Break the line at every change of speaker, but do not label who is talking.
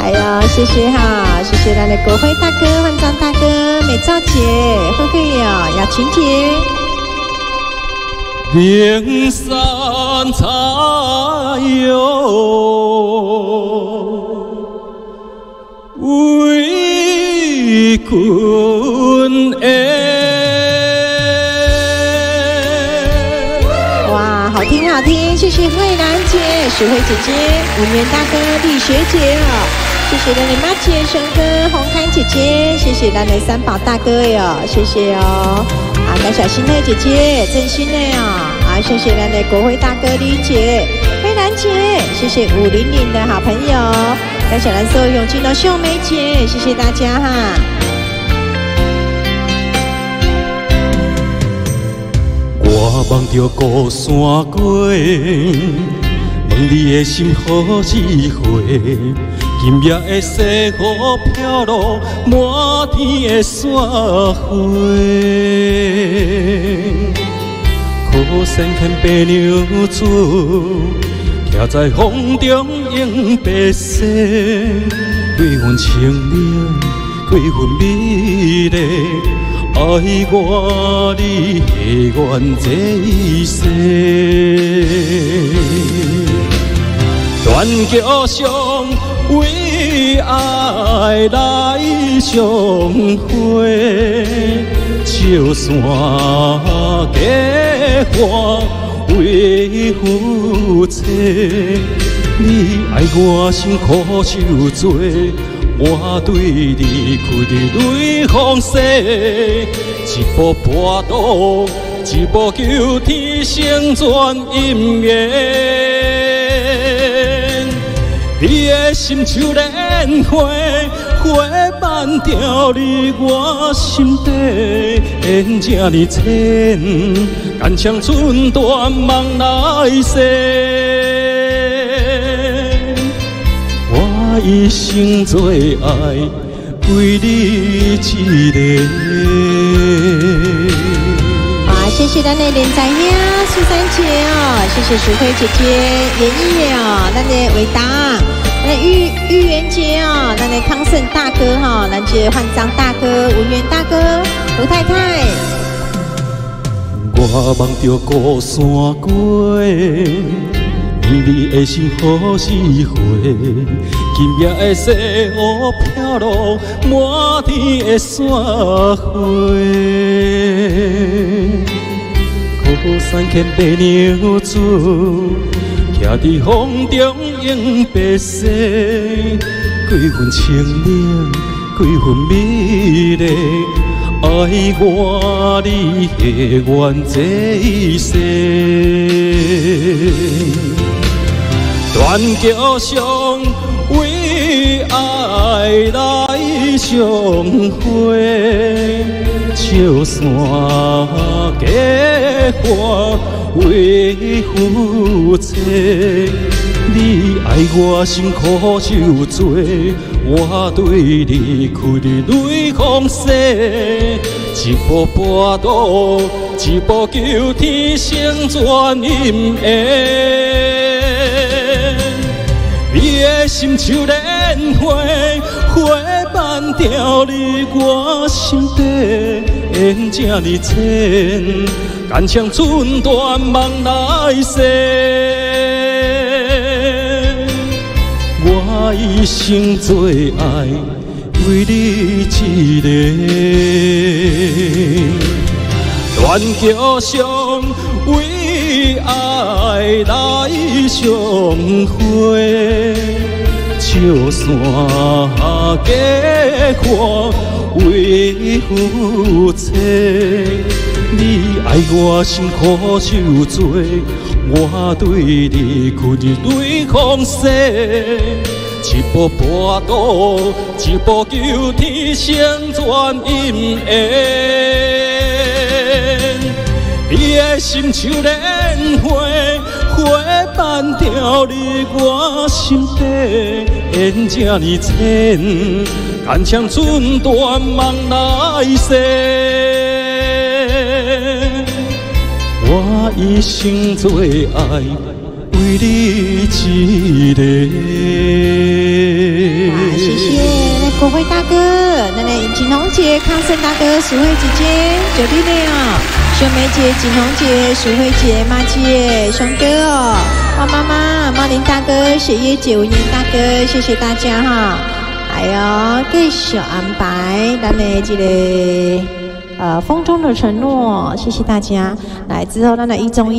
哎呀，谢谢哈，谢谢咱的国辉大哥、万章大哥、美兆姐、慧慧呀、雅琴姐。
灵山彩哟，为君
哇，好听好听，谢谢慧兰姐、许慧姐姐、文渊大哥、李学姐哦，谢谢咱的妈姐、生哥、红磡姐姐，谢谢咱的三宝大哥哟，谢谢哦。啊，甘小新的姐姐，真心的哦，啊，谢谢咱的国辉大哥李姐、慧兰姐，谢谢500的好朋友，甘小兰所有永进的秀梅姐，谢谢大家哈。
我望着孤山过，问你的心何时回？今夜的西雨飘落满天的雪花，可山牵白娘子，徛在风中迎白雪，几分清凉，几分美丽。爱我你的愿这世，断桥上为爱来相会，笑山结花为夫妻。你爱我心苦受罪，我对你开的泪风洗，一步跋倒，一步求天成全姻缘。你的心像莲花，花瓣掉入我心底，缘这呢浅，感情寸断梦来世。我一生做爱，为你一个。
哇，谢谢咱的连仔呀、苏珊姐哦，谢谢淑慧姐姐、严艺哦，咱的伟达，咱的玉媛姐哦，咱的康盛大哥哈、哦，咱的焕章大哥、文渊大哥、吴太太。
我望着孤山过，你的心何时回？今夜的西雨飘落满天的雪花，可山牵白娘子，徛伫风中迎白雪，几分清凉，几分美丽。爱我你的愿这世，断桥上为爱来相会，笑山结花为夫妻。你爱我心苦受罪，我对你开的泪风洗，一步跋倒，一步求天成全姻缘。你的心像莲花，花瓣掉入我心底，缘这呢浅，感情寸断梦来世。我一生做爱，为你一个。断桥上为爱来相会，笑山结花为夫妻。你爱我心苦受罪，我对你开的泪风洗，一步跋倒，一步求天成全姻缘。你的心像莲花，花瓣掉入我心底，缘这呢浅，感情寸断梦来世。我一生做爱，为你一个。
国辉大哥，奶奶景彤姐、康森大哥、石慧姐姐、九弟妹哦，秀梅姐、景彤姐、石慧姐、妈姐、熊哥哦，汪妈妈、茂林大哥、雪叶姐、文言大哥，谢谢大家哈。还有继续安排咱的这个风中的承诺，谢谢大家。来之后，咱的一中一。